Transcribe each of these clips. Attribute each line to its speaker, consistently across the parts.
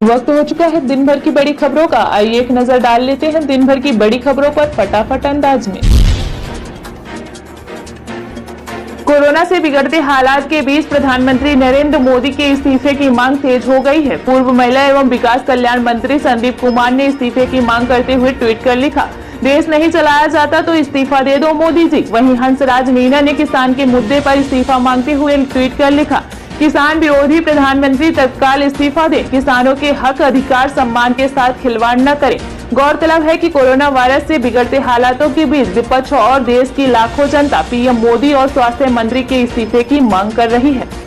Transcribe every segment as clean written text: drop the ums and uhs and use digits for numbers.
Speaker 1: वक्त हो चुका है दिन भर की बड़ी खबरों का। आइए एक नजर डाल लेते हैं दिन भर की बड़ी खबरों पर फटाफट अंदाज में। कोरोना से बिगड़ते हालात के बीच प्रधानमंत्री नरेंद्र मोदी के इस्तीफे की मांग तेज हो गई है। पूर्व महिला एवं विकास कल्याण मंत्री संदीप कुमार ने इस्तीफे की मांग करते हुए ट्वीट कर लिखा, देश नहीं चलाया जाता तो इस्तीफा दे दो मोदी जी। वहीं हंसराज मीणा ने किसान के मुद्दे पर इस्तीफा मांगते हुए ट्वीट कर लिखा, किसान विरोधी प्रधानमंत्री तत्काल इस्तीफा दें, किसानों के हक अधिकार सम्मान के साथ खिलवाड़ न करें। गौरतलब है कि कोरोना वायरस से बिगड़ते हालातों के बीच विपक्ष और देश की लाखों जनता पीएम मोदी और स्वास्थ्य मंत्री के इस्तीफे की मांग कर रही है।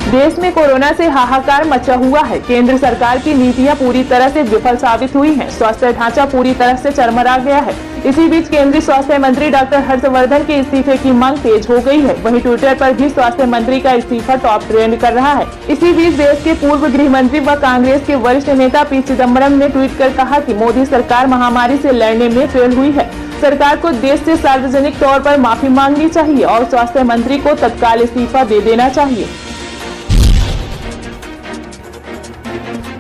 Speaker 1: देश में कोरोना से हाहाकार मचा हुआ है। केंद्र सरकार की नीतियां पूरी तरह से विफल साबित हुई हैं। स्वास्थ्य ढांचा पूरी तरह से चरमरा गया है। इसी बीच केंद्रीय स्वास्थ्य मंत्री डॉक्टर हर्षवर्धन के इस्तीफे की मांग तेज हो गई है। वहीं ट्विटर पर भी स्वास्थ्य मंत्री का इस्तीफा टॉप ट्रेंड कर रहा है। इसी बीच देश के पूर्व गृह मंत्री व कांग्रेस के वरिष्ठ नेता पी चिदम्बरम ने ट्वीट कर कहा कि मोदी सरकार महामारी से लड़ने में फेल हुई है। सरकार को देश से सार्वजनिक तौर पर माफी मांगनी चाहिए और स्वास्थ्य मंत्री को तत्काल इस्तीफा दे देना चाहिए।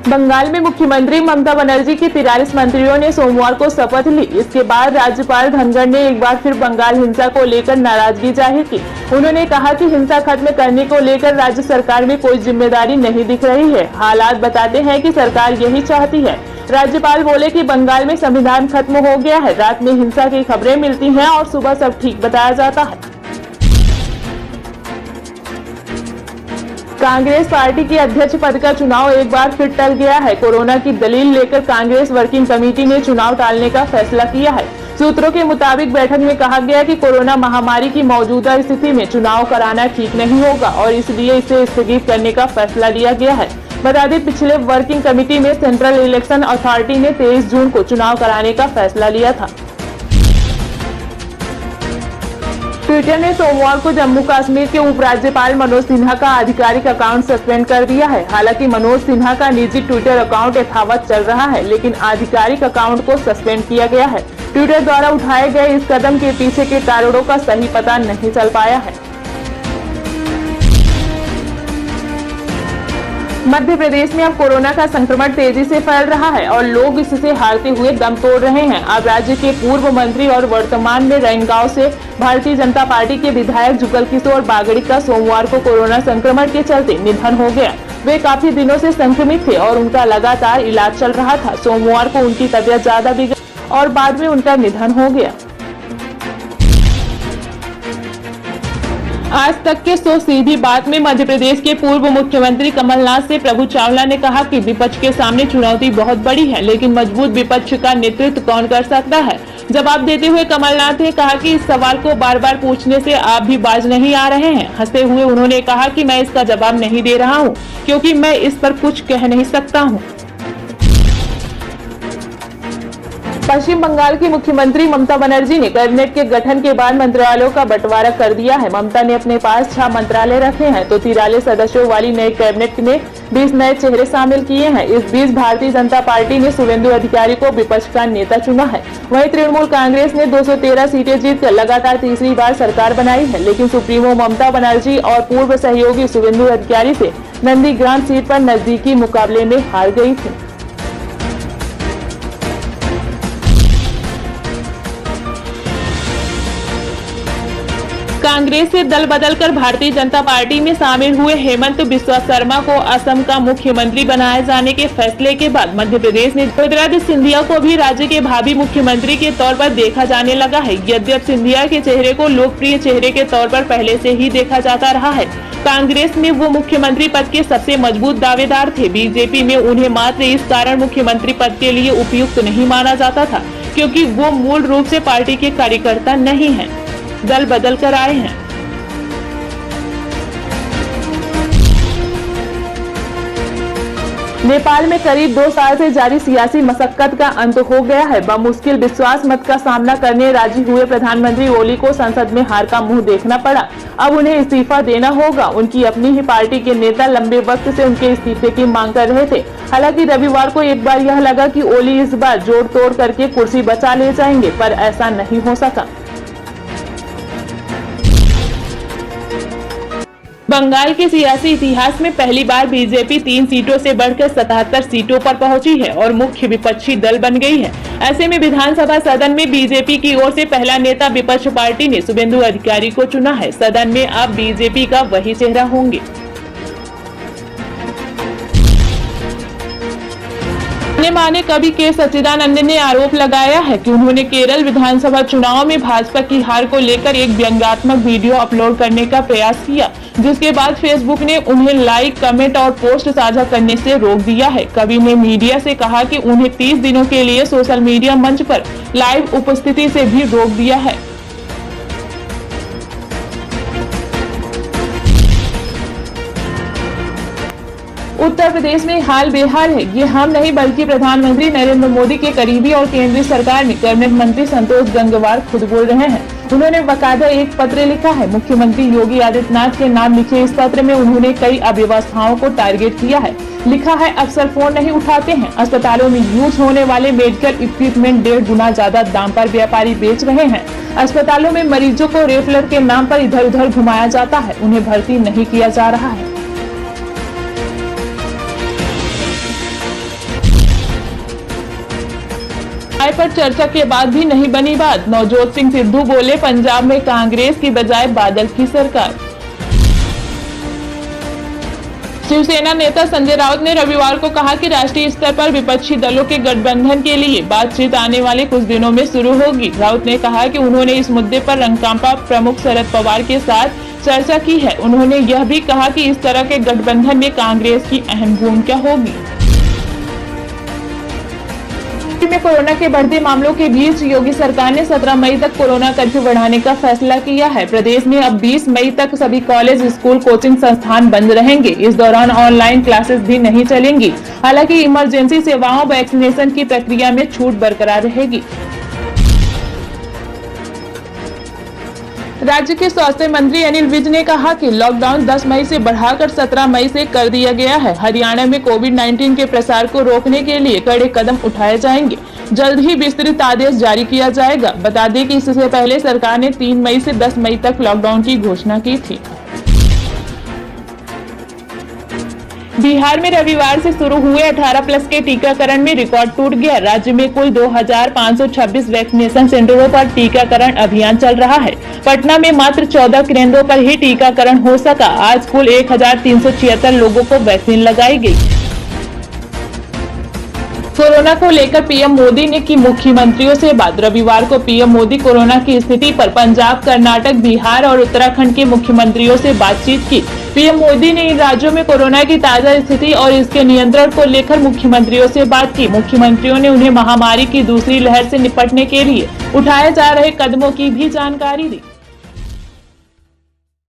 Speaker 1: बंगाल में मुख्यमंत्री ममता बनर्जी के 43 मंत्रियों ने सोमवार को शपथ ली। इसके बाद राज्यपाल धनखड़ ने एक बार फिर बंगाल हिंसा को लेकर नाराजगी जाहिर की। उन्होंने कहा कि हिंसा खत्म करने को लेकर राज्य सरकार में कोई जिम्मेदारी नहीं दिख रही है। हालात बताते हैं कि सरकार यही चाहती है। राज्यपाल बोले कि बंगाल में संविधान खत्म हो गया है। रात में हिंसा की खबरें मिलती हैं और सुबह सब ठीक बताया जाता है। कांग्रेस पार्टी के अध्यक्ष पद का चुनाव एक बार फिर टल गया है। कोरोना की दलील लेकर कांग्रेस वर्किंग कमेटी ने चुनाव टालने का फैसला किया है। सूत्रों के मुताबिक बैठक में कहा गया कि कोरोना महामारी की मौजूदा स्थिति में चुनाव कराना ठीक नहीं होगा और इसलिए इसे स्थगित करने का फैसला लिया गया है। बता दें, पिछले वर्किंग कमेटी में सेंट्रल इलेक्शन अथॉरिटी ने 23 जून को चुनाव कराने का फैसला लिया था। ट्विटर ने सोमवार को जम्मू कश्मीर के उपराज्यपाल मनोज सिन्हा का आधिकारिक अकाउंट सस्पेंड कर दिया है। हालांकि मनोज सिन्हा का निजी ट्विटर अकाउंट यथावत चल रहा है, लेकिन आधिकारिक अकाउंट को सस्पेंड किया गया है। ट्विटर द्वारा उठाए गए इस कदम के पीछे के कारणों का सही पता नहीं चल पाया है। मध्य प्रदेश में अब कोरोना का संक्रमण तेजी से फैल रहा है और लोग इससे हारते हुए दम तोड़ रहे हैं। अब राज्य के पूर्व मंत्री और वर्तमान में रैनगांव से भारतीय जनता पार्टी के विधायक जुगल किशोर बागड़ी का सोमवार को कोरोना संक्रमण के चलते निधन हो गया। वे काफी दिनों से संक्रमित थे और उनका लगातार इलाज चल रहा था। सोमवार को उनकी तबीयत ज्यादा बिगड़ी और बाद में उनका निधन हो गया। आज तक के 100 सीधी बात में मध्य प्रदेश के पूर्व मुख्यमंत्री कमलनाथ से प्रभु चावला ने कहा कि विपक्ष के सामने चुनौती बहुत बड़ी है, लेकिन मजबूत विपक्ष का नेतृत्व कौन कर सकता है। जवाब देते हुए कमलनाथ ने कहा कि इस सवाल को बार बार पूछने से आप भी बाज नहीं आ रहे हैं। हंसते हुए उन्होंने कहा कि मैं इसका जवाब नहीं दे रहा हूँ क्योंकि मैं इस पर कुछ कह नहीं सकता हूँ। पश्चिम बंगाल की मुख्यमंत्री ममता बनर्जी ने कैबिनेट के गठन के बाद मंत्रालयों का बंटवारा कर दिया है। ममता ने अपने पास 6 मंत्रालय रखे हैं तो 43 सदस्यों वाली नई कैबिनेट में 20 नए चेहरे शामिल किए हैं। इस बीच भारतीय जनता पार्टी ने शुवेंदु अधिकारी को विपक्ष का नेता चुना है। वहीं तृणमूल कांग्रेस ने 213 सीटें जीतकर लगातार तीसरी बार सरकार बनाई है, लेकिन सुप्रीमो ममता बनर्जी और पूर्व सहयोगी शुवेंदु अधिकारी से नंदीग्राम सीट पर नजदीकी मुकाबले में हार गई थी। कांग्रेस से दल बदलकर भारतीय जनता पार्टी में शामिल हुए हेमंत बिस्वा शर्मा को असम का मुख्यमंत्री बनाए जाने के फैसले के बाद मध्य प्रदेश में ज्योतिरादित्य सिंधिया को भी राज्य के भावी मुख्यमंत्री के तौर पर देखा जाने लगा है। यद्यपि सिंधिया के चेहरे को लोकप्रिय चेहरे के तौर पर पहले से ही देखा जाता रहा है। कांग्रेस में वो मुख्यमंत्री पद के सबसे मजबूत दावेदार थे। बीजेपी में उन्हें मात्र इस कारण मुख्यमंत्री पद के लिए उपयुक्त नहीं माना जाता था क्योंकि वो मूल रूप से पार्टी के कार्यकर्ता नहीं हैं, दल बदल कर आए हैं। नेपाल में करीब 2 साल से जारी सियासी मशक्कत का अंत हो गया है। बमुश्किल विश्वास मत का सामना करने राजी हुए प्रधानमंत्री ओली को संसद में हार का मुंह देखना पड़ा। अब उन्हें इस्तीफा देना होगा। उनकी अपनी ही पार्टी के नेता लंबे वक्त से उनके इस्तीफे की मांग कर रहे थे। हालांकि रविवार को एक बार यह लगा कि ओली इस बार जोड़ तोड़ करके कुर्सी बचा ले जाएंगे, पर ऐसा नहीं हो सका। बंगाल के सियासी इतिहास में पहली बार बीजेपी 3 सीटों से बढ़कर 77 सीटों पर पहुंची है और मुख्य विपक्षी दल बन गई है। ऐसे में विधानसभा सदन में बीजेपी की ओर से पहला नेता विपक्ष पार्टी ने शुभेंदु अधिकारी को चुना है। सदन में अब बीजेपी का वही चेहरा होंगे। माने कवि के सच्चिदानंद ने आरोप लगाया है कि उन्होंने केरल विधानसभा चुनाव में भाजपा की हार को लेकर एक व्यंग्यात्मक वीडियो अपलोड करने का प्रयास किया, जिसके बाद फेसबुक ने उन्हें लाइक, कमेंट और पोस्ट साझा करने से रोक दिया है। कवि ने मीडिया से कहा कि उन्हें 30 दिनों के लिए सोशल मीडिया मंच पर लाइव उपस्थिति से भी रोक दिया है। उत्तर प्रदेश में हाल बेहाल है। ये हम नहीं बल्कि प्रधानमंत्री नरेंद्र मोदी के करीबी और केंद्रीय सरकार में कैबिनेट मंत्री संतोष गंगवार खुद बोल रहे हैं। उन्होंने बाकायदा एक पत्र लिखा है। मुख्यमंत्री योगी आदित्यनाथ के नाम लिखे इस पत्र में उन्होंने कई अव्यवस्थाओं को टारगेट किया है। लिखा है, अफसर फोन नहीं उठाते हैं, अस्पतालों में यूज होने वाले मेडिकल इक्विपमेंट 1.5 गुना ज्यादा दाम पर व्यापारी बेच रहे हैं, अस्पतालों में मरीजों को रेफलर के नाम पर इधर उधर घुमाया जाता है, उन्हें भर्ती नहीं किया जा रहा है। पर चर्चा के बाद भी नहीं बनी बात। नवजोत सिंह सिद्धू बोले, पंजाब में कांग्रेस की बजाय बादल की सरकार। शिवसेना नेता संजय राउत ने रविवार को कहा कि राष्ट्रीय स्तर पर विपक्षी दलों के गठबंधन के लिए बातचीत आने वाले कुछ दिनों में शुरू होगी। राउत ने कहा कि उन्होंने इस मुद्दे पर रंकापा प्रमुख शरद पवार के साथ चर्चा की है। उन्होंने यह भी कहा कि इस तरह के गठबंधन में कांग्रेस की अहम भूमिका होगी। में कोरोना के बढ़ते मामलों के बीच योगी सरकार ने 17 मई तक कोरोना कर्फ्यू बढ़ाने का फैसला किया है। प्रदेश में अब 20 मई तक सभी कॉलेज, स्कूल, कोचिंग संस्थान बंद रहेंगे। इस दौरान ऑनलाइन क्लासेस भी नहीं चलेंगी। हालांकि इमरजेंसी सेवाओं, वैक्सीनेशन की प्रक्रिया में छूट बरकरार रहेगी। राज्य के स्वास्थ्य मंत्री अनिल विज ने कहा कि लॉकडाउन 10 मई से बढ़ाकर 17 मई से कर दिया गया है। हरियाणा में कोविड-19 के प्रसार को रोकने के लिए कड़े कदम उठाए जाएंगे। जल्द ही विस्तृत आदेश जारी किया जाएगा। बता दें कि इससे पहले सरकार ने 3 मई से 10 मई तक लॉकडाउन की घोषणा की थी। बिहार में रविवार से शुरू हुए 18+ के टीकाकरण में रिकॉर्ड टूट गया। राज्य में कुल 2526 वैक्सीनेशन सेंटरों पर टीकाकरण अभियान चल रहा है। पटना में मात्र 14 केंद्रों पर ही टीकाकरण हो सका। आज कुल 1376 लोगों को वैक्सीन लगाई गई। कोरोना को लेकर पीएम मोदी ने की मुख्यमंत्रियों से बात। रविवार को पीएम मोदी कोरोना की स्थिति पर पंजाब, कर्नाटक, बिहार और उत्तराखंड के मुख्यमंत्रियों से बातचीत की। पीएम मोदी ने इन राज्यों में कोरोना की ताजा स्थिति और इसके नियंत्रण को लेकर मुख्यमंत्रियों से बात की। मुख्यमंत्रियों ने उन्हें महामारी की दूसरी लहर से निपटने के लिए उठाए जा रहे कदमों की भी जानकारी दी।